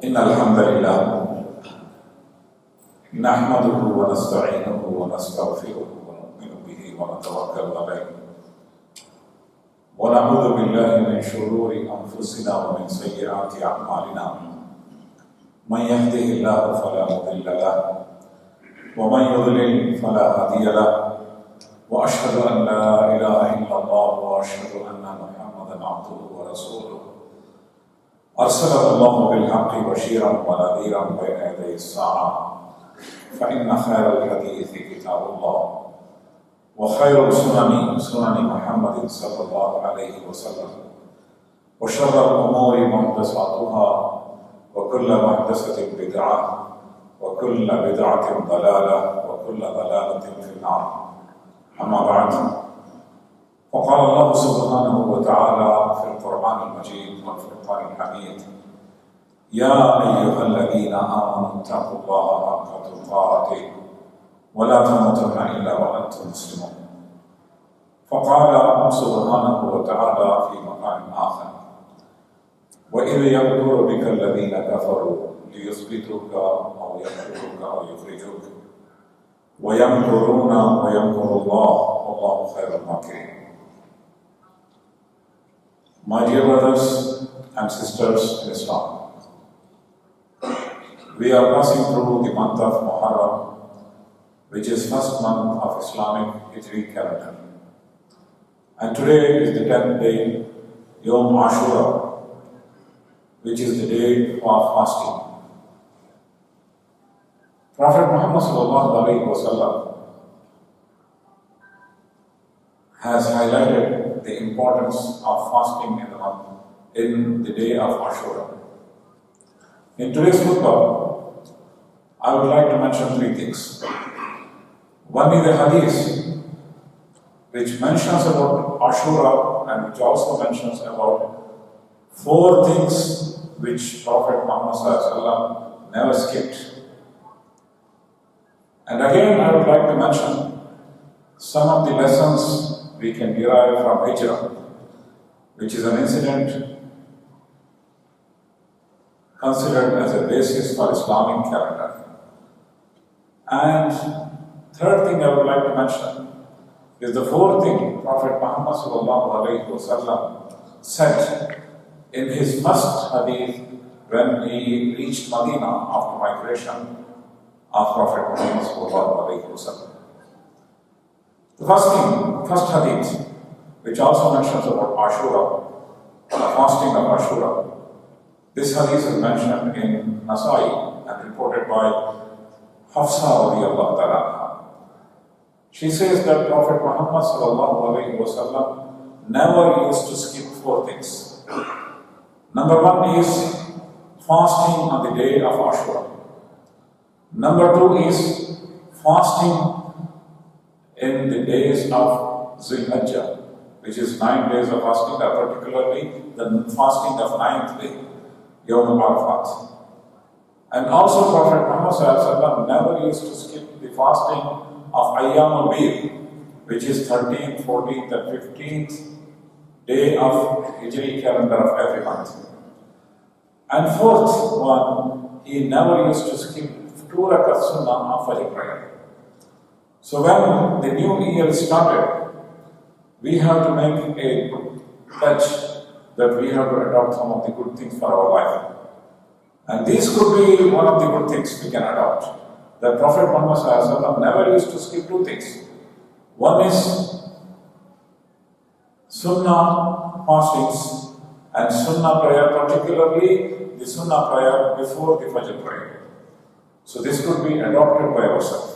إن الحمد لله نحمده ونستعينه ونستغفره ونؤمن به ونتوكل عليه ونعوذ بالله من شرور أنفسنا ومن سيئات أعمالنا من يهده الله فلا مضل له ومن يضلل فلا هادي له وأشهد أن لا إله إلا الله وأشهد أن محمدا عبده ورسوله أرسله الله بالحق بشيرا ونذيرا بين يدي الساعة فإن خير الحديث كتاب الله وخير السنن سنن محمد صلى الله عليه وسلم وشر الأمور محدثاتها وكل محدثة بدعة وكل بدعة ضلالة وكل ضلالة في النار. أما بعد، فقال الله سبحانه وتعالى في القرآن المجيد والفرقان الحميد: يا أيها الذين آمنوا اتقوا الله حق تقاته ولا تموتن إلا وأنتم مسلمون. فقال سبحانه وتعالى في مكان آخر: وإذ يمكر بك الذين كفروا ليثبتوك أو يقتلوك أو يخرجوك ويمكرون ويمكر الله والله خير الماكرين. My dear brothers and sisters in Islam, we are passing through the month of Muharram, which is first month of Islamic Hijrah calendar. And today is the 10th day, Yom Ashura, which is the day of fasting. Prophet Muhammad ﷺ has highlighted the importance of fasting in the day of Ashura. In today's Khutbah, I would like to mention three things. One is the hadith, which mentions about Ashura and which also mentions about four things which Prophet Muhammad ﷺ never skipped. And again, I would like to mention some of the lessons we can derive from Hijrah, which is an incident considered as a basis for Islamic calendar. And third thing I would like to mention is the fourth thing Prophet Muhammad ﷺ said in his first hadith when he reached Medina after migration of Prophet Muhammad ﷺ. The first hadith, which also mentions about Ashura, the fasting of Ashura. This hadith is mentioned in Nasai and reported by Hafsa radiyallahu ta'ala. She says that Prophet Muhammad ﷺ never used to skip four things. Number one is fasting on the day of Ashura. Number two is fasting in the days of Hijrah, which is 9 days of fasting, particularly the fasting of 9th day, Yom Arafat. And also Prophet Muhammad ﷺ never used to skip the fasting of Ayyam al-Bid, which is 13th, 14th and 15th day of Hijri calendar of every month. And fourth one, he never used to skip 2 rakat sunnah of Fajr prayer. So when the new year started, we have to make a pledge that we have to adopt some of the good things for our life. And this could be one of the good things we can adopt. That Prophet Muhammad ﷺ never used to skip two things. One is sunnah fastings and sunnah prayer, particularly the sunnah prayer before the Fajr prayer. So this could be adopted by ourselves.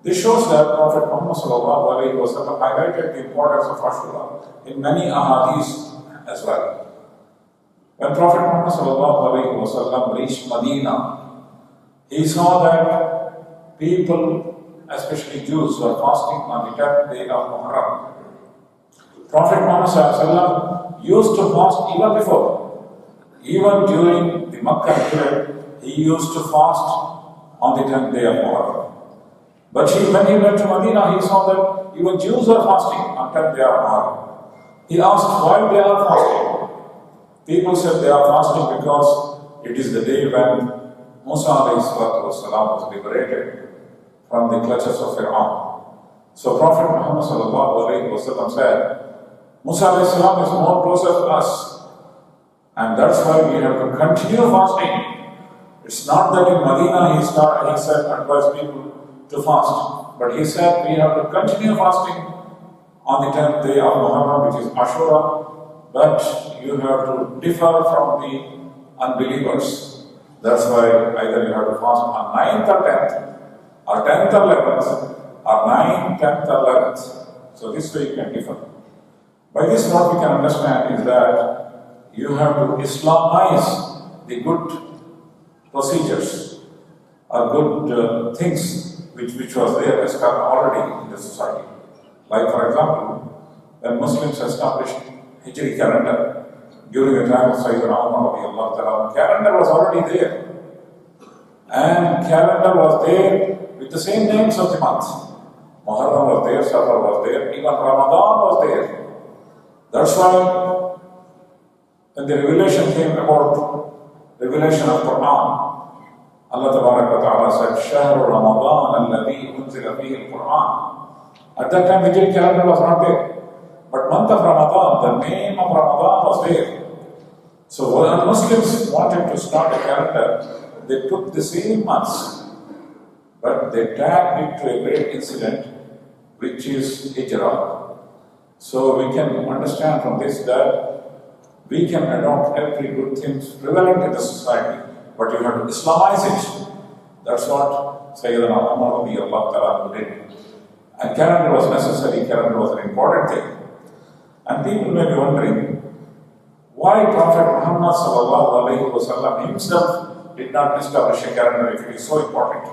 This shows that Prophet Muhammad ﷺ highlighted the importance of Ashura in many ahadith as well. When Prophet Muhammad ﷺ reached Medina, he saw that people, especially Jews, were fasting on the 10th day of Muharram. Prophet Muhammad ﷺ used to fast even before. Even during the Makkah period, he used to fast on the 10th day of Muharram. But when he went to Medina, he saw that even Jews were fasting on 10th day of Muharram. He asked why they are fasting. People said they are fasting because it is the day when Musa was liberated from the clutches of Fir'aun. So Prophet Muhammad said, Musa is more closer to us, and that's why we have to continue fasting. It's not that in Medina he said advised people to fast, but he said we have to continue fasting on the 10th day of Muharram, which is Ashura, but you have to differ from the unbelievers. That's why either you have to fast on 9th or 10th, or 10th or 11th, or 9th, 10th or 11th. So this way you can differ. By this what we can understand is that you have to Islamize the good procedures or good things which was there as already in the society. Like for example, when Muslims established Hijri calendar during the time of Sayyidina Umar, calendar was already there. And calendar was there with the same names of the month. Muharram was there, Safar was there, even Ramadan was there. That's why when the revelation came about revelation of Quran, Allah Ta'ala said, Shahru Ramadan alladhi unzila fihi al-Quran. At that time, Hijri calendar was not there. But month of Ramadan, the name of Ramadan was there. So when Muslims wanted to start a calendar, they took the same months, but they tagged it to a great incident, which is Hijrah. So we can understand from this that we can adopt every good thing prevalent in the society, but you have to Islamize it. That's what Sayyidina Umar did. And calendar was necessary, calendar was an important thing. And people may be wondering, why Prophet Muhammad himself did not establish a calendar if it is so important.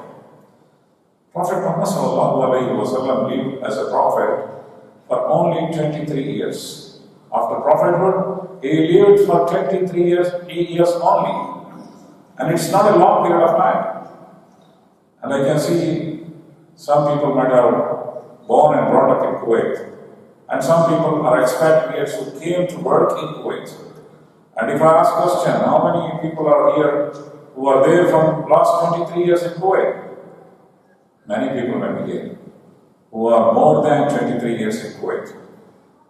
Prophet Muhammad lived as a prophet for only 23 years. After prophethood, he lived for 23 years only. And it's not a long period of time. And I can see some people might have born and brought up in Kuwait. And some people are expatriates who came to work in Kuwait. And if I ask question, how many people are here who are there from last 23 years in Kuwait? Many people may be here who are more than 23 years in Kuwait.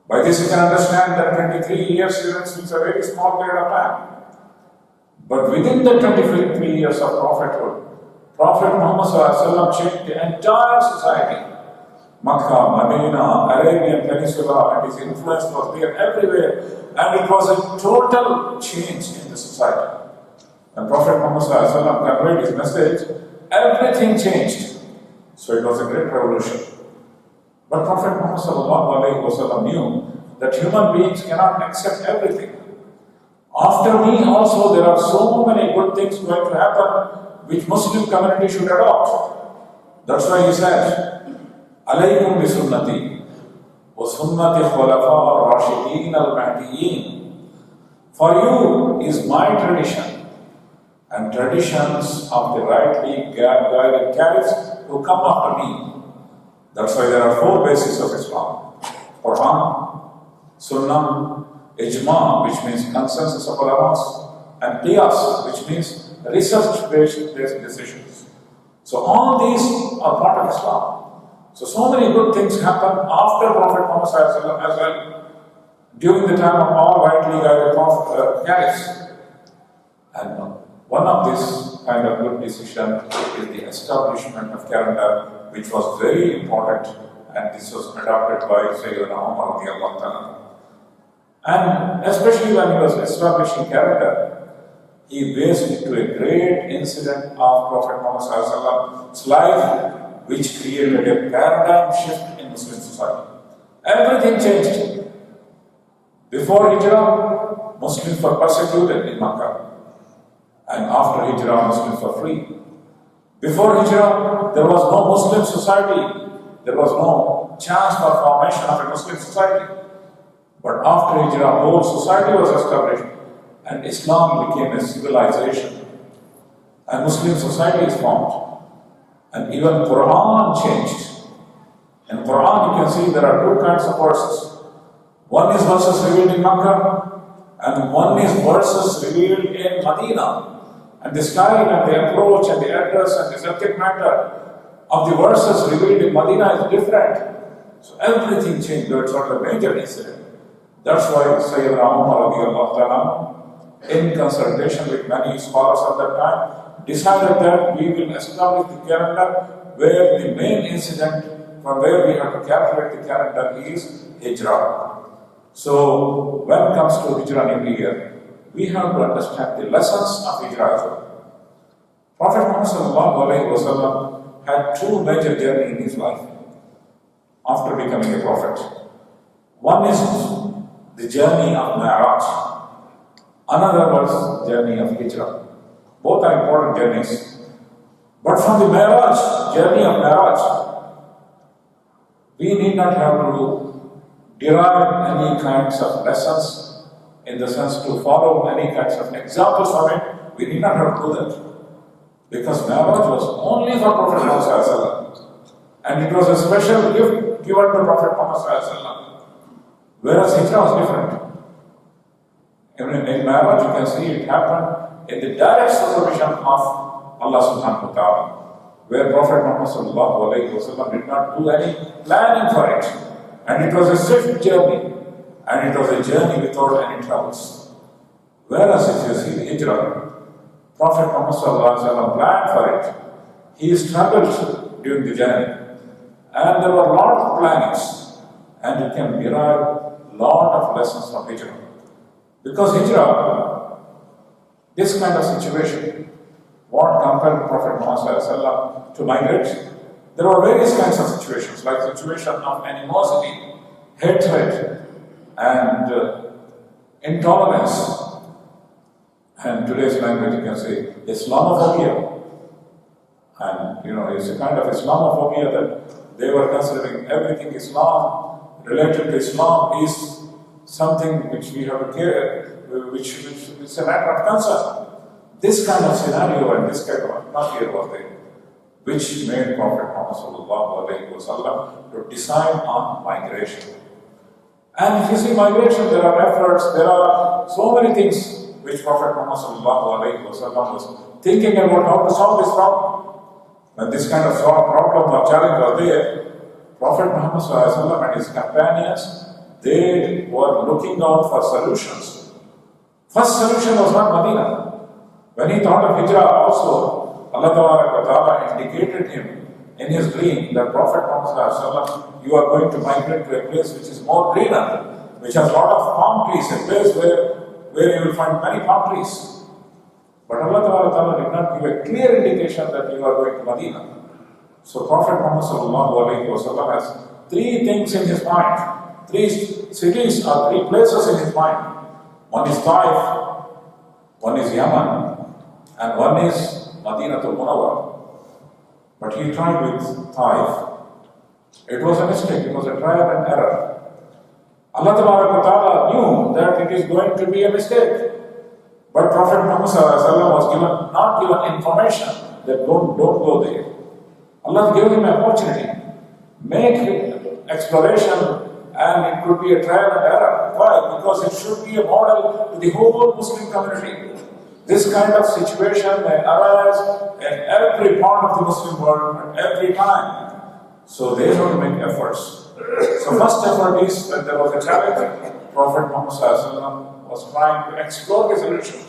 By this you can understand that 23 years is a very small period of time. But within the 23 years of prophethood, Prophet Muhammad changed the entire society. Makkah, Medina, Arabian Peninsula, and his influence was there everywhere. And it was a total change in the society. When Prophet Muhammad conveyed his message, everything changed. So it was a great revolution. But Prophet Muhammad knew that human beings cannot accept everything. After me also there are so many good things going to happen which Muslim community should adopt. That's why he said, Alaykum bi sunnati wa sunnati khulafa ar-rashidin al-mahdiyyin. For you is my tradition and traditions of the rightly guided caliphs who come after me. That's why there are 4 bases of Islam: Quran, Sunnah, Ijma, which means consensus of ulamas, and Qiyas, which means research-based decisions. So all these are part of Islam. So many good things happen after Prophet Muhammad as well, during the time of all rightly guided caliphs. And one of this kind of good decision is the establishment of calendar, which was very important, and this was adopted by Sayyidina Umar. And especially when he was establishing calendar, he based it to a great incident of Prophet Muhammad's life, which created a paradigm shift in Muslim society. Everything changed. Before Hijrah, Muslims were persecuted in Makkah. And after Hijrah, Muslims were free. Before Hijrah, there was no Muslim society. There was no chance for formation of a Muslim society. But after Hijrah, whole society was established and Islam became a civilization. And Muslim society is formed. And even Quran changed. In Quran you can see there are 2 kinds of verses. One is verses revealed in Makkah, and one is verses revealed in Medina. And the style and the approach and the address and the subject matter of the verses revealed in Medina is different. So everything changed. That's what the major incident. That's why Sayyidina Umar radiallahu ta'ala, in consultation with many scholars of that time, decided that we will establish the calendar where the main incident from where we have to calculate the calendar is Hijrah. So when it comes to Hijrah New Year, we have to understand the lessons of Hijrah as well. Prophet Muhammad sallallahu alayhi wa sallam had two major journeys in his life after becoming a prophet. One is the journey of Mi'raj. Another was journey of Hijrah. Both are important journeys. But from the Mi'raj, journey of Mi'raj, we need not have to derive any kinds of lessons in the sense to follow any kinds of examples from it. We need not have to do that. Because Mi'raj was only for Prophet Muhammad and it was a special gift given to Prophet Muhammad. Whereas Hijrah was different. Even in Mi'raj, you can see it happened in the direct supervision of Allah subhanahu wa ta'ala, where Prophet Muhammad did not do any planning for it. And it was a swift journey, and it was a journey without any troubles. Whereas if you see the Hijrah, Prophet Muhammad planned for it. He struggled during the journey, and there were a lot of plannings, and you can derive a lot of lessons from Hijrah. Because Hijrah, this kind of situation, what compelled Prophet Muhammad to migrate? There were various kinds of situations, like situation of animosity, hatred, and intolerance. And today's language, you can say Islamophobia. And it's a kind of Islamophobia that they were considering everything Islam related to Islam is something which we have to care, which is a matter of concern. This kind of scenario and this kind of atmosphere was there, which made Prophet Muhammad to decide on migration. And if you see migration, there are efforts, there are so many things which Prophet Muhammad was thinking about how to solve this problem. When this kind of problem or challenge was there, Prophet Muhammad and his companions, they were looking out for solutions. First solution was not Medina. When he thought of Hijrah also, Allah Ta'ala indicated him in his dream that Prophet Muhammad, you are going to migrate to a place which is more greener, which has a lot of palm trees, a place where you will find many palm trees. But Allah Ta'ala did not give a clear indication that you are going to Medina. So Prophet Muhammad has three things in his mind, three cities or three places in his mind. One is Taif, one is Yemen, and one is Madinah al-Mutawa. But he tried with Taif. It was a mistake, it was a trial and error. Allah Ta'ala knew that it is going to be a mistake. But Prophet Muhammad was not given information that don't go there. Allah gave him an opportunity. Make exploration, and it could be a trial and error. Why? Because it should be a model to the whole Muslim community. This kind of situation may arise in every part of the Muslim world at every time. So they have to make efforts. So first effort is when there was a challenge, Prophet Muhammad was trying to explore the solution.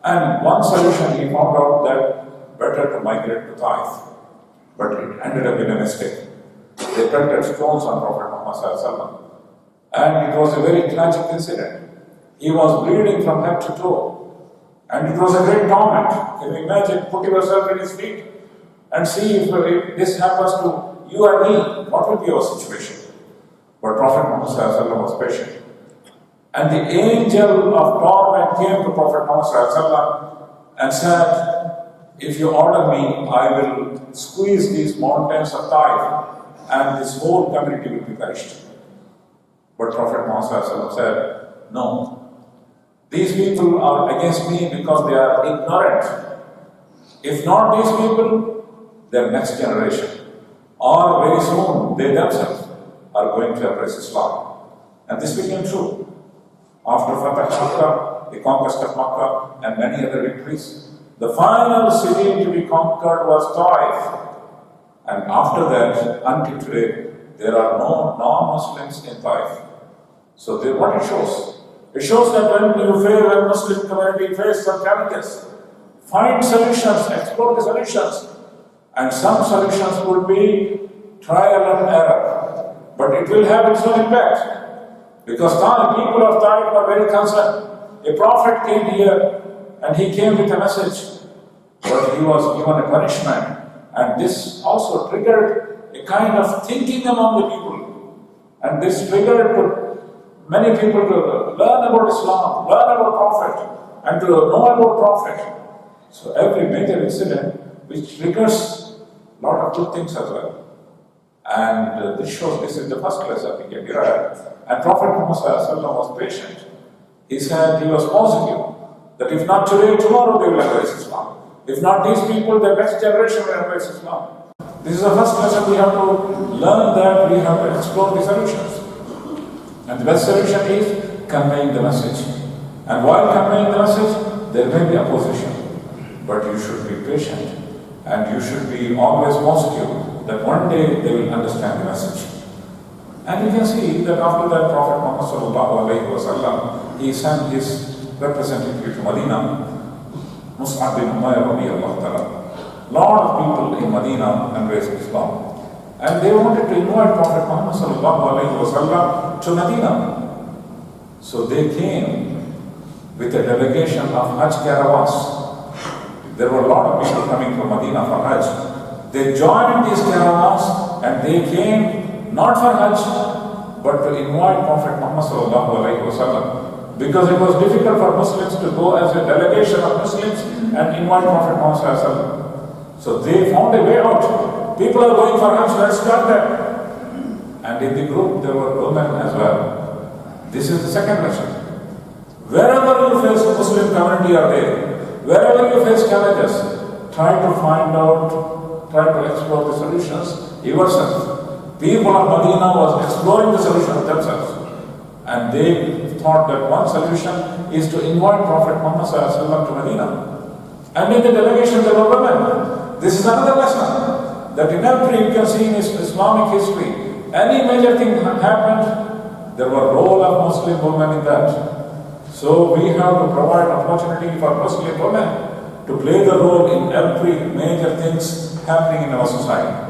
And one solution he found out that better to migrate to Taif. But it ended up in a mistake. They pelted stones on Prophet Muhammad. And it was a very tragic incident. He was bleeding from head to toe. And it was a great torment. Can you imagine? Put yourself in his feet and see if this happens to you and me, what will be your situation? But Prophet Muhammad was patient. And the angel of torment came to Prophet Muhammad and said, if you order me, I will squeeze these mountains of Taif and this whole community will be perished. But Prophet Muhammad said, no. These people are against me because they are ignorant. If not these people, their next generation, or very soon they themselves are going to embrace Islam. And this became true. After Fatah Makkah, the conquest of Makkah, and many other victories, The final city to be conquered was Taif. And after that, until today, there are no non-Muslims in Taif. So what it shows? It shows that when a Muslim community faces some challenges, find solutions, explore the solutions. And some solutions would be trial and error. But it will have its own impact. Because the people of Taif are very concerned. A prophet came here and he came with a message. But he was given a punishment. And this also triggered a kind of thinking among the people. And this triggered many people to learn about Islam, learn about Prophet, and to know about Prophet. So every major incident which triggers a lot of good things as well. And this shows this is the first lesson we get here. And Prophet Muhammad was patient. He said he was positive that if not today, tomorrow they will embrace Islam. If not these people, the next generation will embrace Islam. This is the first lesson we have to learn, that we have to explore the solutions. And the best solution is conveying the message. And while conveying the message, there may be opposition. But you should be patient and you should be always positive that one day they will understand the message. And you can see that after that, Prophet Muhammad he sent his representative to Medina, Mus'ab bin Umayyah radiyallahu ta'ala. A lot of people in Medina embraced Islam. And they wanted to invite Prophet Muhammad to Medina. So they came with a delegation of Hajj caravans. There were a lot of people coming from Medina for Hajj. They joined these caravans and they came not for Hajj, but to invite Prophet Muhammad because it was difficult for Muslims to go as a delegation of Muslims and invite Prophet Muhammad. So they found a way out. People are going for Hajj, let's start that. And in the group there were women as well. This is the second lesson. Wherever you face a Muslim community are there, wherever you face challenges, try to find out, try to explore the solutions yourself. People of Medina was exploring the solutions themselves. And they thought that one solution is to invite Prophet Muhammad to Medina. And in the delegation there were women. This is another lesson, that in every, you can see in Islamic history, any major thing happened, there were role of Muslim women in that. So we have to provide opportunity for Muslim women to play the role in every major things happening in our society.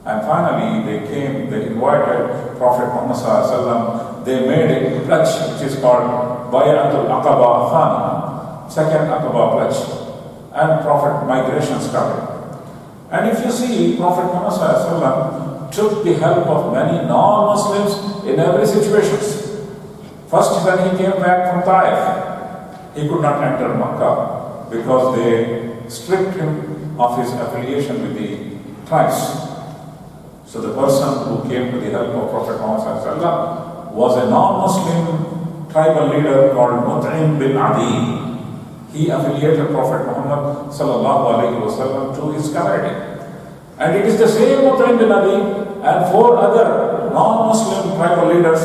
And finally, they invited Prophet Muhammad. They made a pledge which is called Bayatul Aqaba Khana, second Aqaba pledge. And Prophet migration started. And if you see, Prophet Muhammad took the help of many non-Muslims in every situation. First, when he came back from Taif, he could not enter Makkah because they stripped him of his affiliation with the tribes. So the person who came to the help of Prophet Muhammad was a non-Muslim tribal leader called Mutawa bin Adi. He affiliated Prophet Muhammad to his community. And it is the same Mutawa bin Adi and 4 other non-Muslim tribal leaders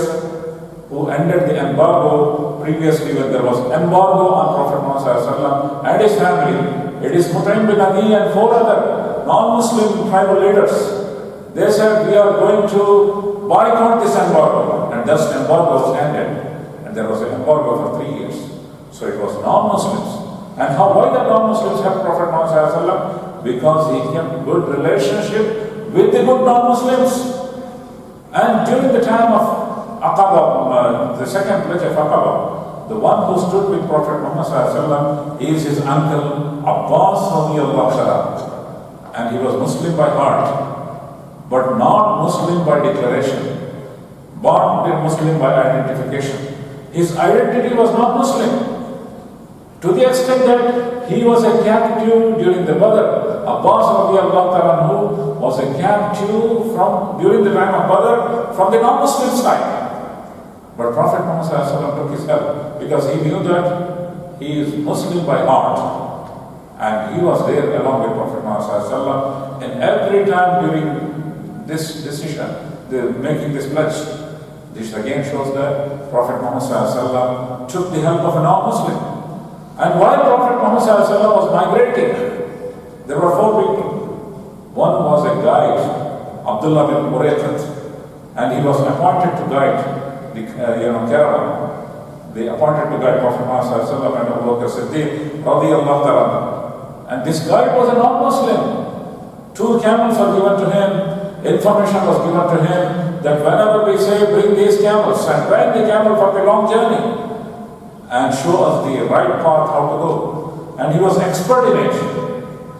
who ended the embargo previously when there was embargo on Prophet Muhammad and his family. It is Mutawa bin Adi and 4 other non-Muslim tribal leaders. They said, we are going to boycott this embargo. And thus embargo was ended. And there was an embargo for 3 years. So it was non-Muslims. And why the non-Muslims helped Prophet Muhammad? Because he kept good relationship with the good non-Muslims. And during the time of Aqaba, the second pledge of Aqaba, the one who stood with Prophet Muhammad is his uncle Abbas radiyallahu anhu. And he was Muslim by heart, but not Muslim by declaration, born Muslim by identification. His identity was not Muslim, to the extent that he was a captive during the Badr. Abbas anhu was a captive during the time of Badr from the non-Muslim side. But Prophet Muhammad took his help because he knew that he is Muslim by heart. And he was there along with Prophet Muhammad. And every time during this decision, making this pledge, this again shows that Prophet Muhammad took the help of a non-Muslim. And while Prophet Muhammad was migrating, there were 4 people. One was a guide, Abdullah bin Urayqat, and he was appointed to guide the caravan. They appointed to guide Prophet Muhammad and Abu Bakr Siddiq radiyallahu ta'ala. And this guide was a non-Muslim. 2 camels were given to him. Information was given to him that whenever we say bring these camels and ride the camel for the long journey and show us the right path how to go. And he was expert in it.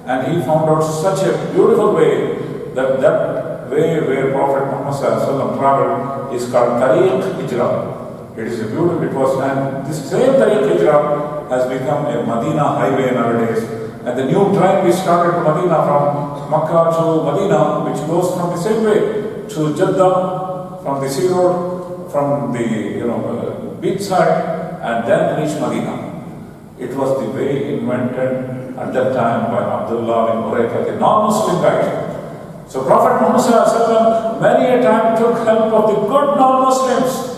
And he found out such a beautiful way that way where Prophet Muhammad traveled is called Tariq Hijrah. It is a beautiful, and this same Tariq Hijrah has become a Medina highway nowadays. And the new train we started to Medina from Makkah to Medina, which goes from the same way to Jeddah, from the sea road, from the beach side, and then reach Medina. It was the way invented at that time by Abdullah bin Urayqat, a non-Muslim guide. So Prophet Muhammad many a time took help of the good non-Muslims.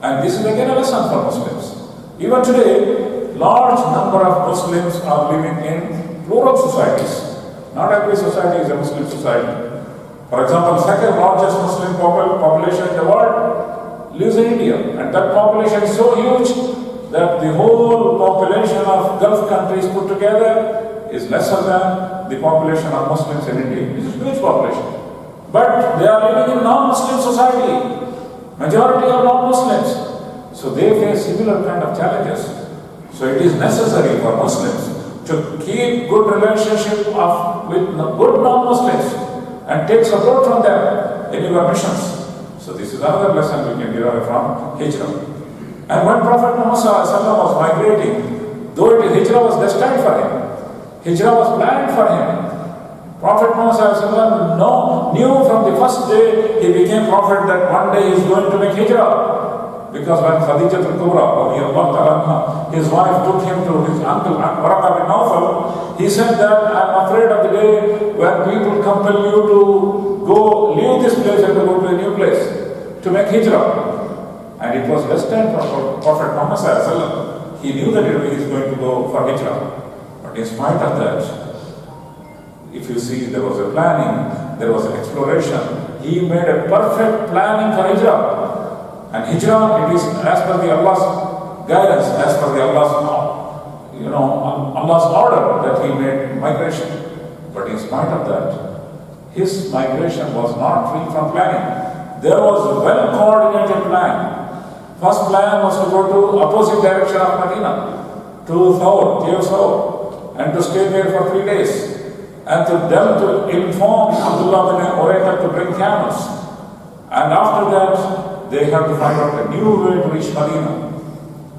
And this is again a lesson for Muslims. Even today, large number of Muslims are living in plural societies. Not every society is a Muslim society. For example, the second largest Muslim population in the world lives in India. And that population is so huge that the whole population of Gulf countries put together is lesser than the population of Muslims in India. It's a huge population. But they are living in non-Muslim society. Majority are non-Muslims. So they face similar kind of challenges. So it is necessary for Muslims to keep good relationship with good non-Muslims and take support from them in your missions. So this is another lesson we can derive from Hijrah. And when Prophet Muhammad was migrating, though Hijrah was destined for him, Hijrah was planned for him. Prophet Muhammad knew from the first day he became prophet that one day he is going to make Hijrah. Because when Khadija al-Kubra, his wife took him to his uncle Waraka bin Nawfal, he said that I'm afraid of the day when people compel you to go leave this place and to go to a new place to make Hijrah. And it was destined for Prophet Muhammad. He knew that he is going to go for Hijrah. But in spite of that, if you see, there was a planning, there was an exploration. He made a perfect planning for Hijrah. And Hijrah, it is as per the Allah's guidance, as per the Allah's order that he made migration. But in spite of that, his migration was not free from planning. There was a well-coordinated plan. First plan was to go to opposite direction of Medina, to Thawr, Cave Thawr, and to stay there for 3 days. And to inform Abdullah bin Urayqat to bring camels. And after that, they had to find out a new way to reach Medina.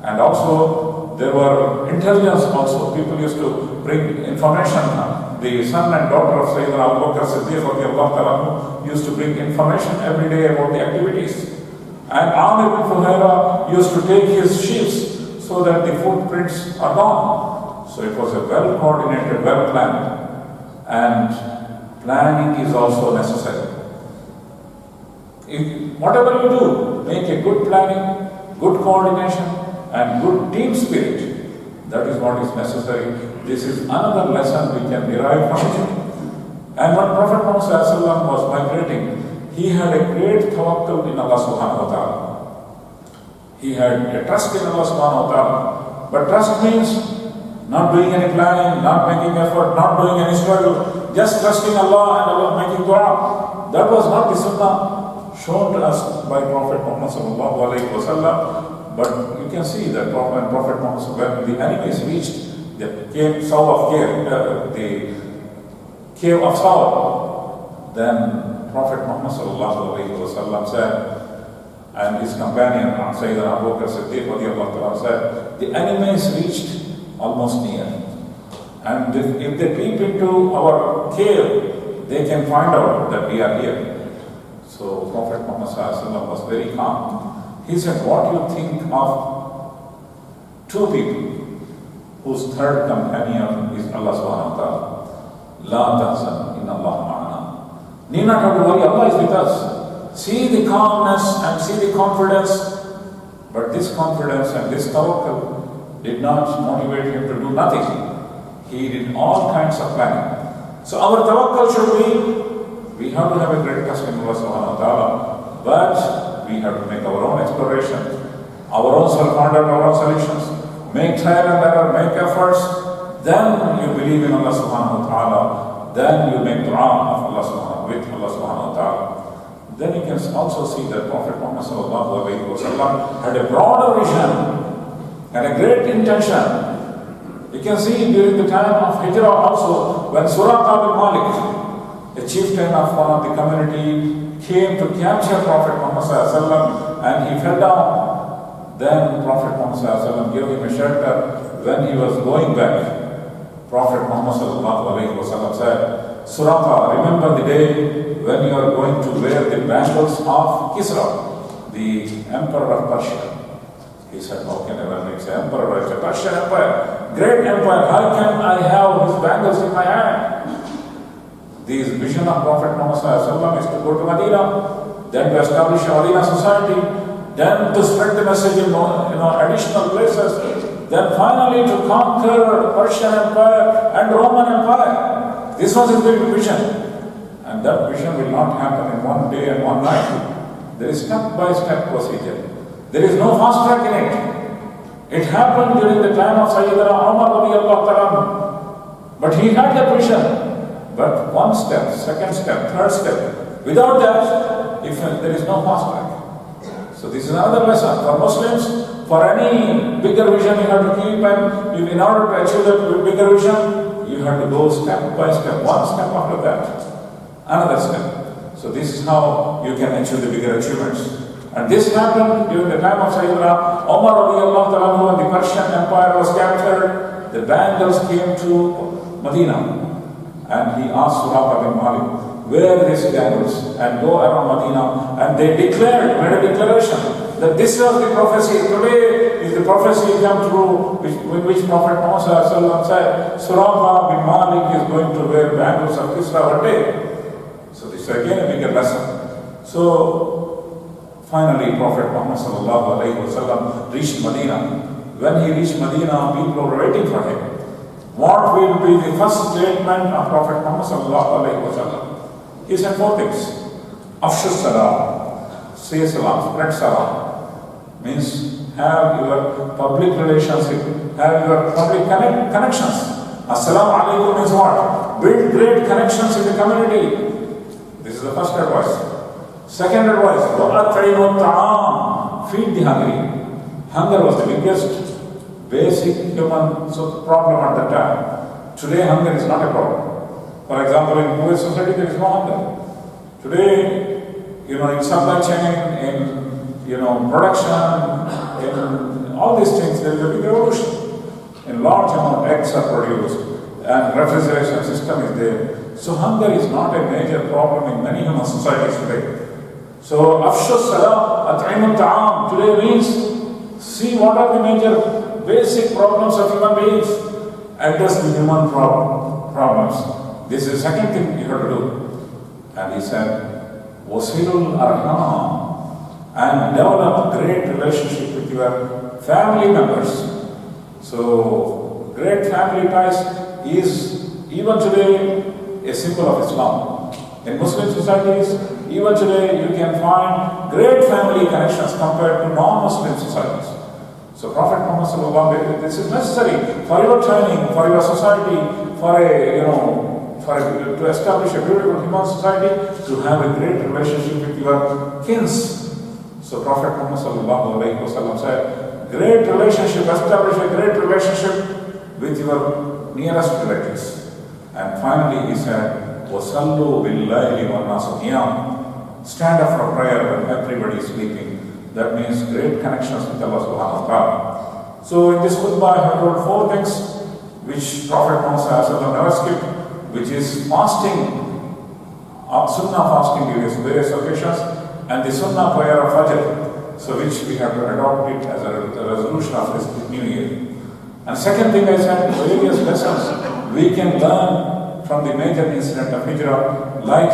And also, there were intelligence also. People used to bring information. The son and daughter of Sayyidina Abu Bakr Siddiq used to bring information every day about the activities. And Amir bin Fuhaira used to take his sheep so that the footprints are gone. So it was a well-coordinated, well-planned. And planning is also necessary. Whatever you do, make a good planning, good coordination, and good team spirit. That is what is necessary. This is another lesson we can derive from it. And when Prophet Muhammad was migrating, he had a great tawakkul in Allah subhanahu wa ta'ala. He had a trust in Allah subhanahu wa ta'ala. But trust means not doing any planning, not making effort, not doing any struggle, just trusting Allah and Allah making dua. That was not the sunnah shown to us by Prophet Muhammad sallallahu alaihi wasallam. But you can see that when Prophet Muhammad, when the enemies reached the cave of Saul, then Prophet Muhammad sallallahu alaihi wasallam said, and his companion Sayyidina Abu Bakr Siddiq said, the enemies reached almost near. And if they peep into our cave, they can find out that we are here. So Prophet Muhammad was very calm. He said, what do you think of 2 people whose third companion is Allah subhanahu wa ta'ala? La tahzan, inna Allah ma'ana. Need not have to worry, Allah is with us. See the calmness and see the confidence. But this confidence and this tawakkul did not motivate him to do nothing. He did all kinds of planning. So our tawakkul should be, we have to have a great trust in Allah subhanahu wa ta'ala, but we have to make our own exploration, our own self-conduct, our own solutions, make trial and error, make efforts, then you believe in Allah subhanahu wa ta'ala, then you make dua of Allah with Allah subhanahu wa ta'ala. Then you can also see that Prophet Muhammad sallallahu alayhi wa sallam had a broader vision and a great intention. You can see during the time of Hijrah also, when Suraqa bin Malik, a chieftain of one of the community, came to capture Prophet Muhammad sallallahu alayhi wa sallam, and he fell down. Then Prophet Muhammad sallallahu alayhi wa sallam gave him a shelter. When he was going back, Prophet Muhammad sallallahu alayhi wa sallam said, Suraqa, remember the day when you are going to wear the bangles of Kisra, the emperor of Persia. He said, how can I wear the emperor? It's a Persian empire, great empire. How can I have his bangles in my hand? The vision of Prophet Muhammad sallallahu alayhi wa sallam is to go to Medina, then to establish a Medina society, then to spread the message in additional places, then finally to conquer Persian Empire and Roman Empire. This was his big vision. And that vision will not happen in one day and one night. There is step-by-step procedure. There is no fast track in it. It happened during the time of Sayyidina Umar radiyallahu ta'ala. But he had that vision. But one step, second step, third step. Without that, if there is no fast track. So this is another lesson for Muslims. For any bigger vision you have to keep, and in order to achieve that bigger vision, you have to go step by step, one step after that, another step. So this is how you can achieve the bigger achievements. And this happened during the time of Sayyidina Umar radiyallahu ta'ala, when the Persian Empire was captured. The bangles came to Medina, and he asked Suraqa bin Malik, wear these bangles and go around Medina. And they made a declaration that this was the prophecy. Today is the prophecy come true, which Prophet Muhammad said, Suraqa bin Malik is going to wear bangles of Kisra one day. So this is again a bigger lesson. So finally Prophet Muhammad reached Medina. When he reached Medina, people were waiting for him. What will be the first statement of Prophet Muhammad? He said four things. Afshu salam, say salam, spread salam. Means have your public relationship, have your public connections. Assalamu alaikum means what? Build great connections in the community. This is the first advice. Second advice, feed the hungry. Hunger was the biggest basic human problem at that time. Today hunger is not a problem. For example, in Kuwait society there is no hunger. Today, in supply chain, in production, in all these things, there is a big revolution. In large amount of eggs are produced, and refrigeration system is there. So hunger is not a major problem in many human societies today. So afshu salam, at'imu ta'am today means see what are the major basic problems of human beings, address the human problems. This is the second thing you have to do. And he said, wasilul arham, and develop great relationship with your family members. So great family ties is even today a symbol of Islam. In Muslim societies, even today you can find great family connections compared to non-Muslim societies. So Prophet Muhammad sallallahu alaihi wasallam, this is necessary for your training, for your society, to establish a beautiful human society, to have a great relationship with your kins. So Prophet Muhammad sallallahu alaihi wasallam said, great relationship, establish a great relationship with your nearest relatives. And finally he said, وَصَلُّوا بِاللَّيْلِ وَالنَّاسُ قِيَامٌ, stand up for prayer when everybody is sleeping. That means great connections with Allah subhanahu wa ta'ala. So in this khutbah I have told four things which Prophet Muhammad never skipped, which is fasting, sunnah fasting during various occasions, and the sunnah prayer of Fajr, so which we have to adopt it as a resolution of this new year. And second thing I said, various lessons we can learn from the major incident of Hijrah, like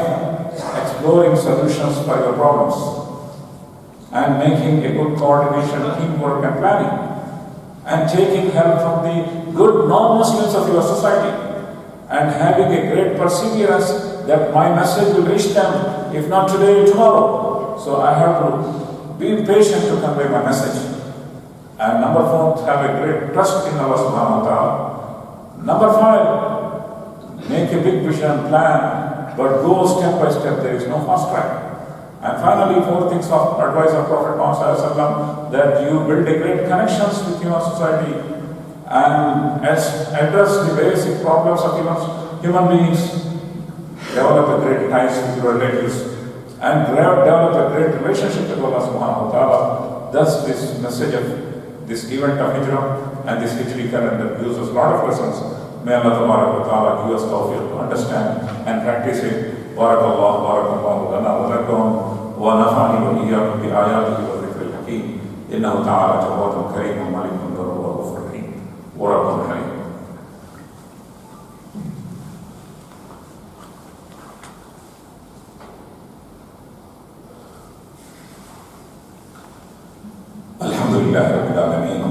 exploring solutions for your problems and making a good coordination, teamwork and planning. and taking help from the good non-Muslims of your society and having a great perseverance that my message will reach them, if not today, tomorrow. So I have to be patient to convey my message. And number 4, have a great trust in Allah subhanahu wa ta'ala. Number 5, make a big vision plan, but go step by step. There is no fast track. And finally, 4 things of advice of Prophet Muhammad, that you build a great connections with your society and address the basic problems of human beings, develop a great ties with your relatives, and develop a great relationship with Allah subhanahu wa ta'ala. Thus, this message of this event of Hijrah and this Hijri calendar gives us a lot of lessons. May Allah ta'ala give us tawfiq to understand and practice it. Barakallahu lana wa lakum wa nafa'ani wa iyyakum bi ayatihi wa dhikril hakim. Innahu ta'ala jawadun kareemun malikun ghafurur rahim wa rabbun kareem. Alhamdulillah rabbil alamin.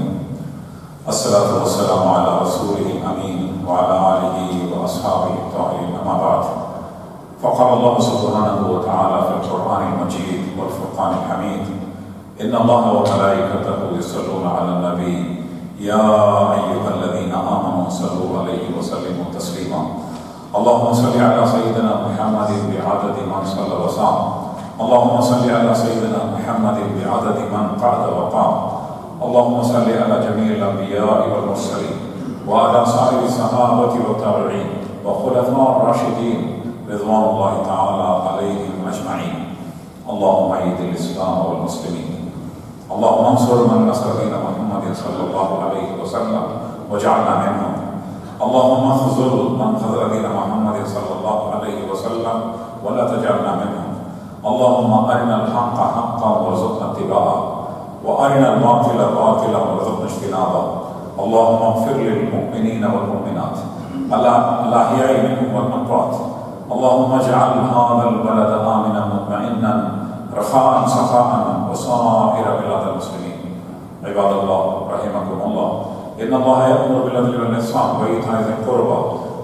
As-salatu was-salamu ala rasulih amin wa ala alihi wa ashabihi at-tahirin, amma ba'd. فقال الله سبحانه وتعالى في القرآن المجيد والفرقان الحميد: إن الله وملائكته يصلون على النبي يا أيها الذين آمنوا صلوا عليه وسلموا تسليما. اللهم صل على سيدنا محمد بعدد من صلى وصام. اللهم صل على سيدنا محمد بعدد من قعد وقام. اللهم صل على جميع الأنبياء والمرسلين وعلى سائر الصحابة والتابعين وخلفاء الراشدين رضوان الله تعالى عليهم أجمعين. اللهم أيد الإسلام والمسلمين. اللهم انصر من نصر دين محمد صلى الله عليه وسلم واجعلنا منهم. اللهم اخذل من خذل دين محمد صلى الله عليه وسلم ولا تجعلنا منهم. اللهم أرنا الحق حقا وارزقنا اتباعه وأرنا الباطل باطلا وارزقنا اجتنابه. اللهم اغفر للمؤمنين والمؤمنات الأحياء منهم والأموات. اللهم اجعل هذا البلد آمنا مطمئنا رخاء سخاء وسائر بلاد المسلمين. عباد الله رحمكم الله، إن الله يأمر بالعدل والإحسان وإيتاء ذي القربى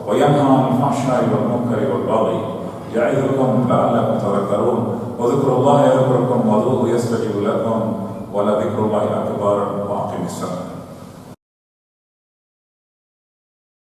وينهى عن الفحشاء والمنكر والبغي يعظكم لعلكم تذكرون. وذكروا الله يذكركم وادعوه يستجب لكم ولذكر الله أكبر. وأقم الصلاة.